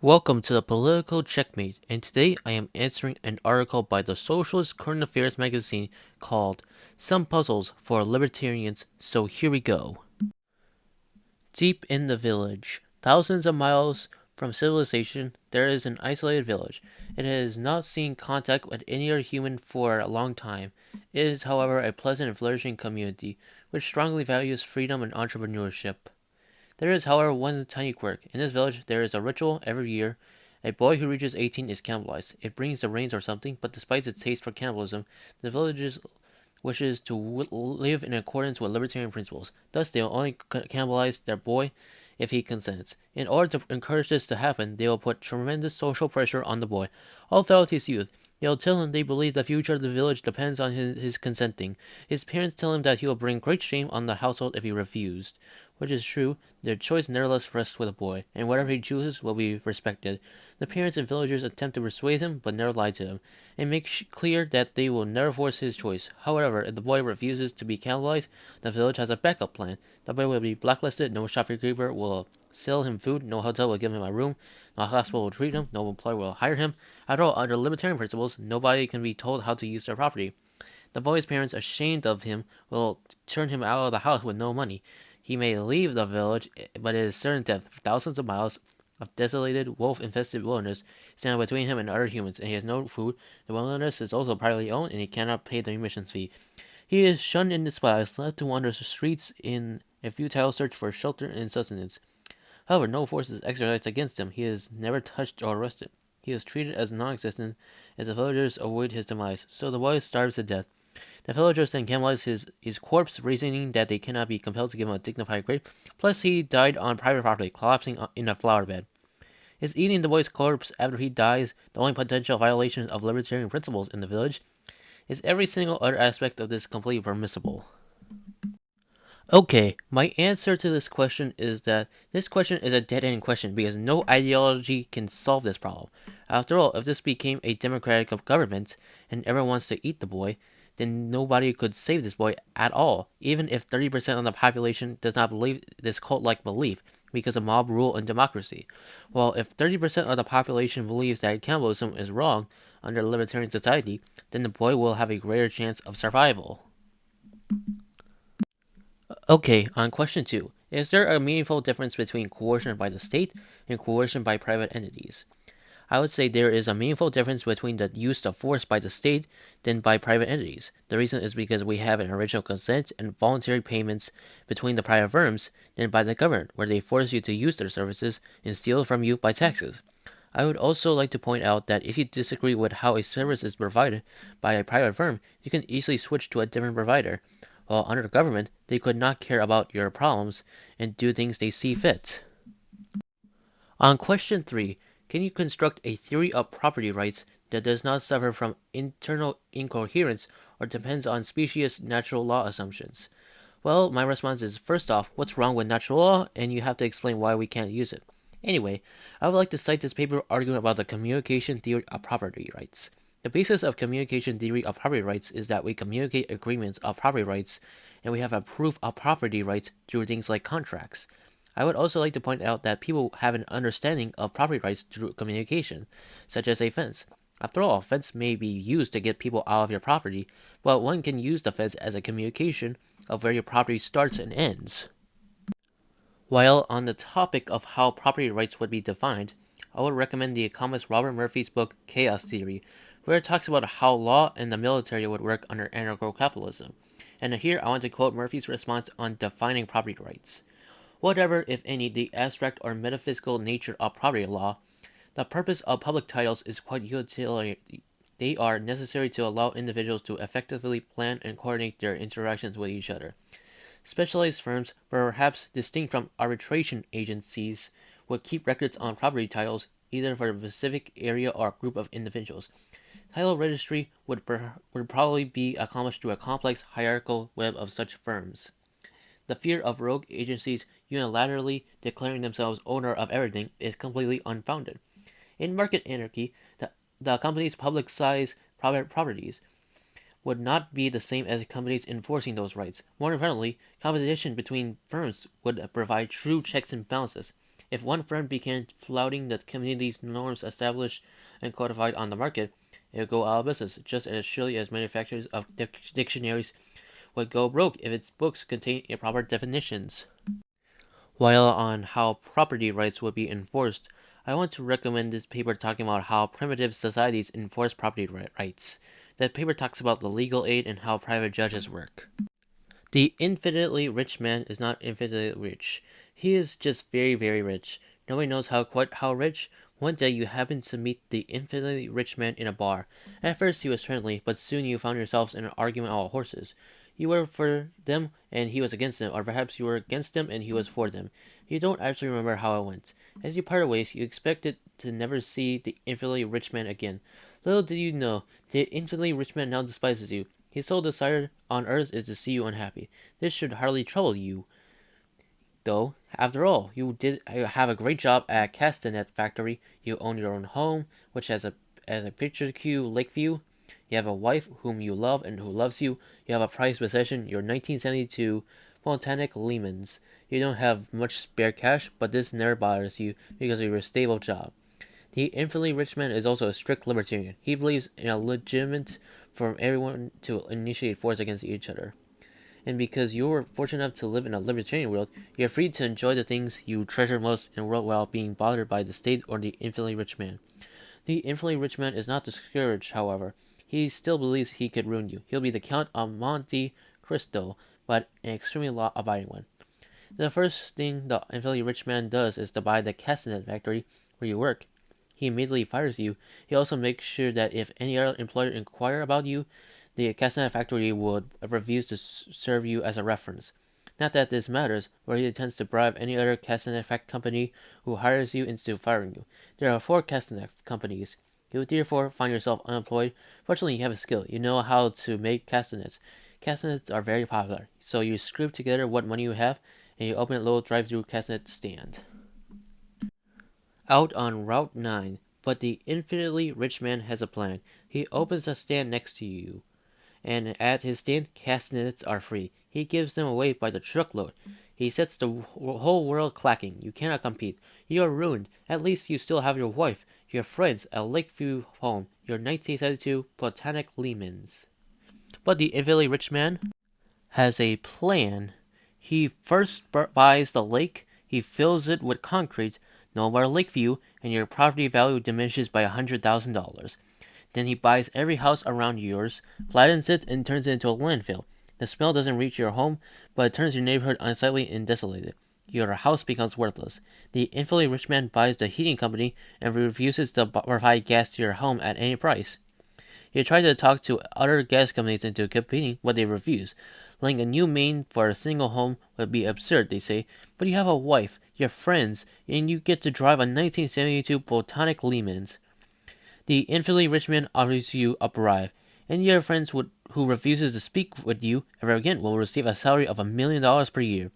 Welcome to the Political Checkmate, and today I am answering an article by the Socialist Current Affairs magazine called Some Puzzles for Libertarians, so here we go. Deep in the village, thousands of miles from civilization, there is an isolated village. It has not seen contact with any other human for a long time. It is, however, a pleasant and flourishing community, which strongly values freedom and entrepreneurship. There is, however, one tiny quirk. In this village, there is a ritual every year. A boy who reaches 18 is cannibalized. It brings the rains or something, but despite its taste for cannibalism, the village wishes to live in accordance with libertarian principles. Thus, they will only cannibalize their boy if he consents. In order to encourage this to happen, they will put tremendous social pressure on the boy. All throughout his youth, they'll tell him they believe the future of the village depends on his consenting. His parents tell him that he will bring great shame on the household if he refused. Which is true, their choice nevertheless rests with the boy, and whatever he chooses will be respected. The parents and villagers attempt to persuade him, but never lie to him, and make clear that they will never force his choice. However, if the boy refuses to be cannibalized, the village has a backup plan. The boy will be blacklisted, no shopkeeper will sell him food, no hotel will give him a room, no hospital will treat him, no employer will hire him. After all, under libertarian principles, nobody can be told how to use their property. The boy's parents, ashamed of him, will turn him out of the house with no money. He may leave the village, but it is certain that thousands of miles of desolated, wolf-infested wilderness stand between him and other humans, and he has no food. The wilderness is also privately owned, and he cannot pay the admissions fee. He is shunned and despised, left to wander the streets in a futile search for shelter and sustenance. However, no force is exercised against him. He is never touched or arrested. He is treated as non-existent, as the villagers avoid his demise, so the boy starves to death. The villagers then cannibalize his corpse, reasoning that they cannot be compelled to give him a dignified grave. Plus, he died on private property, collapsing in a flower bed. Is eating the boy's corpse after he dies the only potential violation of libertarian principles in the village? Is every single other aspect of this completely permissible? Okay, my answer to this question is that this question is a dead-end question because no ideology can solve this problem. After all, if this became a democratic government and everyone wants to eat the boy, then nobody could save this boy at all, even if 30% of the population does not believe this cult-like belief, because of mob rule and democracy. Well, if 30% of the population believes that cannibalism is wrong under libertarian society, then the boy will have a greater chance of survival. Okay, on question 2. Is there a meaningful difference between coercion by the state and coercion by private entities? I would say there is a meaningful difference between the use of force by the state than by private entities. The reason is because we have an original consent and voluntary payments between the private firms than by the government, where they force you to use their services and steal from you by taxes. I would also like to point out that if you disagree with how a service is provided by a private firm, you can easily switch to a different provider. While under the government, they could not care about your problems and do things they see fit. On question 3, can you construct a theory of property rights that does not suffer from internal incoherence or depends on specious natural law assumptions? Well, my response is, first off, what's wrong with natural law? And you have to explain why we can't use it. Anyway, I would like to cite this paper arguing about the communication theory of property rights. The basis of communication theory of property rights is that we communicate agreements of property rights, and we have a proof of property rights through things like contracts. I would also like to point out that people have an understanding of property rights through communication, such as a fence. After all, a fence may be used to get people out of your property, but one can use the fence as a communication of where your property starts and ends. While on the topic of how property rights would be defined, I would recommend the economist Robert Murphy's book Chaos Theory, where it talks about how law and the military would work under anarcho-capitalism. And here I want to quote Murphy's response on defining property rights. Whatever, if any, the abstract or metaphysical nature of property law, the purpose of public titles is quite utilitarian. They are necessary to allow individuals to effectively plan and coordinate their interactions with each other. Specialized firms, perhaps distinct from arbitration agencies, would keep records on property titles either for a specific area or a group of individuals. Title registry would probably be accomplished through a complex hierarchical web of such firms. The fear of rogue agencies unilaterally declaring themselves owner of everything is completely unfounded. In market anarchy, the company's public-size private properties would not be the same as companies enforcing those rights. More importantly, competition between firms would provide true checks and balances. If one firm began flouting the community's norms established and codified on the market, it would go out of business, just as surely as manufacturers of dictionaries would go broke if its books contained improper definitions. While on how property rights would be enforced, I want to recommend this paper talking about how primitive societies enforce property rights. That paper talks about the legal aid and how private judges work. The infinitely rich man is not infinitely rich. He is just very, very rich. Nobody knows quite how rich. One day you happen to meet the infinitely rich man in a bar. At first he was friendly, but soon you found yourselves in an argument about horses. You were for them and he was against them, or perhaps you were against them and he was for them. You don't actually remember how it went. As you parted ways, you expected to never see the infinitely rich man again. Little did you know, the infinitely rich man now despises you. His sole desire on earth is to see you unhappy. This should hardly trouble you, though. After all, you did have a great job at Castanet Factory. You own your own home, which has a picturesque lake view. You have a wife whom you love and who loves you. You have a prized possession, your 1972 Botanic Lemons. You don't have much spare cash, but this never bothers you because of your stable job. The infinitely rich man is also a strict libertarian. He believes in a legitimate for everyone to initiate force against each other. And because you're fortunate enough to live in a libertarian world, you're free to enjoy the things you treasure most in the world without being bothered by the state or the infinitely rich man. The infinitely rich man is not discouraged, however. He still believes he could ruin you. He'll be the Count of Monte Cristo, but an extremely law-abiding one. The first thing the infinitely rich man does is to buy the castanet factory where you work. He immediately fires you. He also makes sure that if any other employer inquire about you, the castanet factory would refuse to serve you as a reference. Not that this matters, where he intends to bribe any other castanet company who hires you into firing you. There are 4 castanet companies. You would therefore find yourself unemployed. Fortunately, you have a skill. You know how to make castanets. Castanets are very popular, so you scrape together what money you have, and you open a little drive-through castanet stand. Out on Route 9, but the infinitely rich man has a plan. He opens a stand next to you, and at his stand, castanets are free. He gives them away by the truckload. He sets the whole world clacking. You cannot compete. You are ruined. At least you still have your wife, your friends, a Lakeview home, your 1972 Botanic Lemons. But the infinitely rich man has a plan. He first buys the lake. He fills it with concrete. No more Lakeview, and your property value diminishes by $100,000. Then he buys every house around yours, flattens it, and turns it into a landfill. The smell doesn't reach your home, but it turns your neighborhood unsightly and desolated. Your house becomes worthless. The infinitely rich man buys the heating company and refuses to provide gas to your home at any price. You try to talk to other gas companies into competing, but they refuse. Laying a new main for a single home would be absurd, they say, but you have a wife, your friends, and you get to drive a 1972 Botanic Lemons. The infinitely rich man offers you a bribe, and your friends who refuses to speak with you ever again will receive a salary of $1 million per year.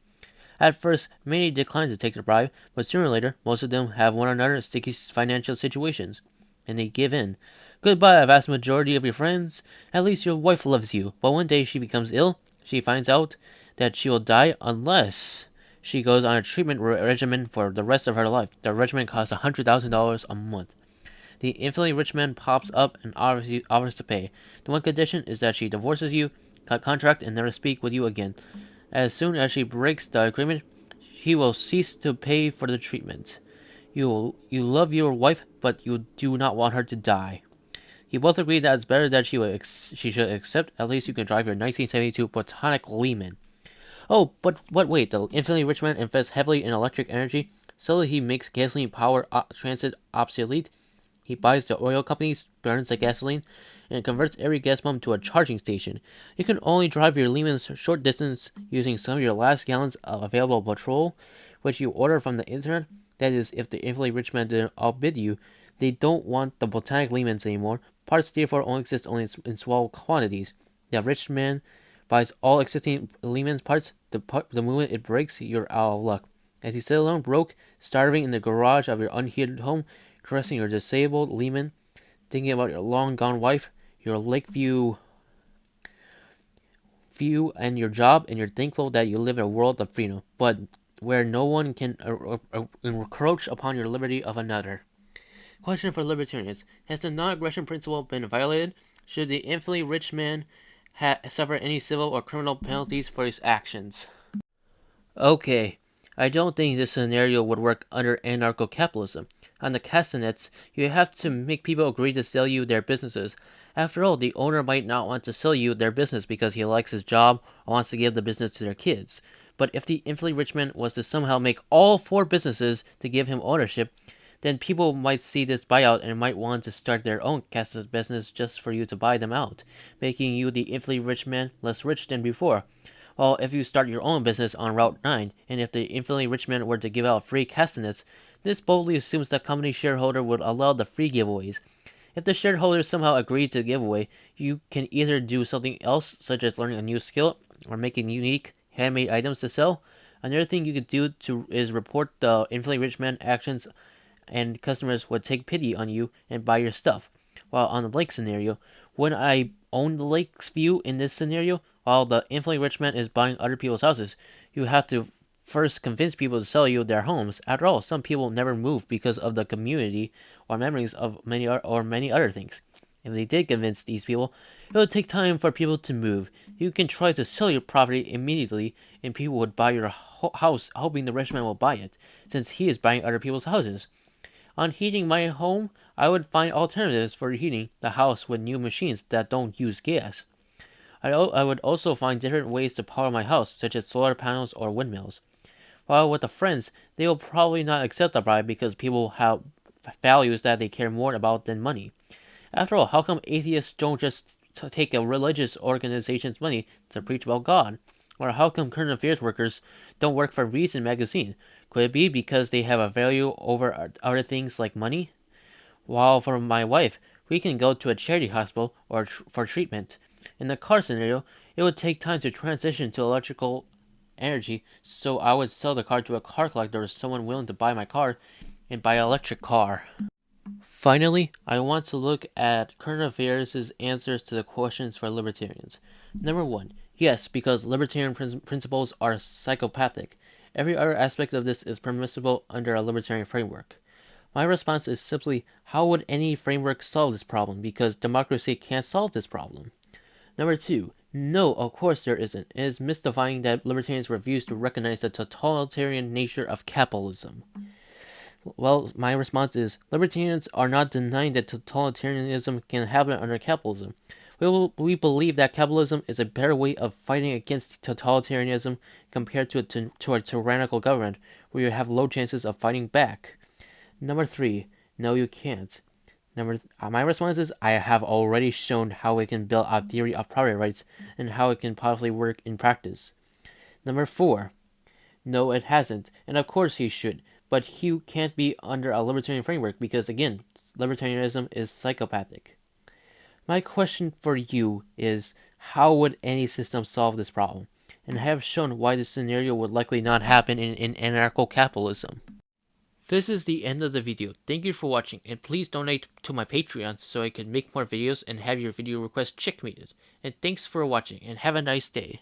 At first, many decline to take the bribe, but sooner or later, most of them have one another sticky financial situations, and they give in. Goodbye, a vast majority of your friends. At least your wife loves you, but one day she becomes ill. She finds out that she will die unless she goes on a treatment regimen for the rest of her life. The regimen costs $100,000 a month. The infinitely rich man pops up and offers to pay. The one condition is that she divorces you, cut contract, and never speak with you again. As soon as she breaks the agreement, he will cease to pay for the treatment. You love your wife, but you do not want her to die. You both agree that it's better that she should accept. At least you can drive your 1972 Botanic Lemon. Oh, but wait, the infinitely rich man invests heavily in electric energy. Slowly he makes gasoline power transit obsolete. He buys the oil companies, burns the gasoline, and converts every gas pump to a charging station. You can only drive your Lemons short distance using some of your last gallons of available petrol, which you order from the internet. That is, if the infinitely rich man didn't outbid you. They don't want the Botanic Lemons anymore. Parts therefore only exist only in small quantities. The rich man buys all existing Lehman's parts. The moment it breaks, you're out of luck. As you sit alone, broke, starving in the garage of your unheated home, caressing your disabled Lehman, thinking about your long-gone wife, your Lakeview view, and your job, and you're thankful that you live in a world of freedom. But where no one can encroach upon your liberty of another. Question for Libertarians. Has the non-aggression principle been violated? Should the infinitely rich man suffer any civil or criminal penalties for his actions? Okay, I don't think this scenario would work under anarcho-capitalism. On the castanets, you have to make people agree to sell you their businesses. After all, the owner might not want to sell you their business because he likes his job or wants to give the business to their kids. But if the infinitely rich man was to somehow make all 4 businesses to give him ownership, then people might see this buyout and might want to start their own castanet business just for you to buy them out, making you the infinitely rich man less rich than before. Well, if you start your own business on Route 9, and if the infinitely rich man were to give out free castanets, this boldly assumes that company shareholder would allow the free giveaways. If the shareholders somehow agree to the giveaway, you can either do something else, such as learning a new skill, or making unique handmade items to sell. Another thing you could do is report the infinitely rich man actions, and customers would take pity on you and buy your stuff. While on the lake scenario, when I own the lake's view in this scenario, while the infinitely rich man is buying other people's houses, you have to first convince people to sell you their homes. After all, some people never move because of the community or memories of many other things. If they did convince these people, it would take time for people to move. You can try to sell your property immediately, and people would buy your house, hoping the rich man will buy it, since he is buying other people's houses. On heating my home, I would find alternatives for heating the house with new machines that don't use gas. I would also find different ways to power my house, such as solar panels or windmills. While with the friends, they will probably not accept the bribe because people have values that they care more about than money. After all, how come atheists don't just take a religious organization's money to preach about God? Or how come current affairs workers don't work for Reason magazine? Could it be because they have a value over other things like money? While for my wife, we can go to a charity hospital or for treatment. In the car scenario, it would take time to transition to electrical energy, so I would sell the car to a car collector or someone willing to buy my car and buy an electric car. Finally, I want to look at current affairs' answers to the questions for libertarians. Number 1. Yes, because libertarian principles are psychopathic. Every other aspect of this is permissible under a libertarian framework. My response is simply, how would any framework solve this problem? Because democracy can't solve this problem. Number 2. No, of course there isn't. It is mystifying that libertarians refuse to recognize the totalitarian nature of capitalism. Well, my response is, libertarians are not denying that totalitarianism can happen under capitalism. We believe that capitalism is a better way of fighting against totalitarianism compared to a tyrannical government, where you have low chances of fighting back. Number 3, no you can't. My response is, I have already shown how it can build a theory of property rights and how it can possibly work in practice. Number 4, no it hasn't, and of course he should. But he can't be under a libertarian framework because, again, libertarianism is psychopathic. My question for you is, how would any system solve this problem? And I have shown why this scenario would likely not happen in anarcho-capitalism. This is the end of the video. Thank you for watching, and please donate to my Patreon so I can make more videos and have your video requests checkmated. And thanks for watching, and have a nice day.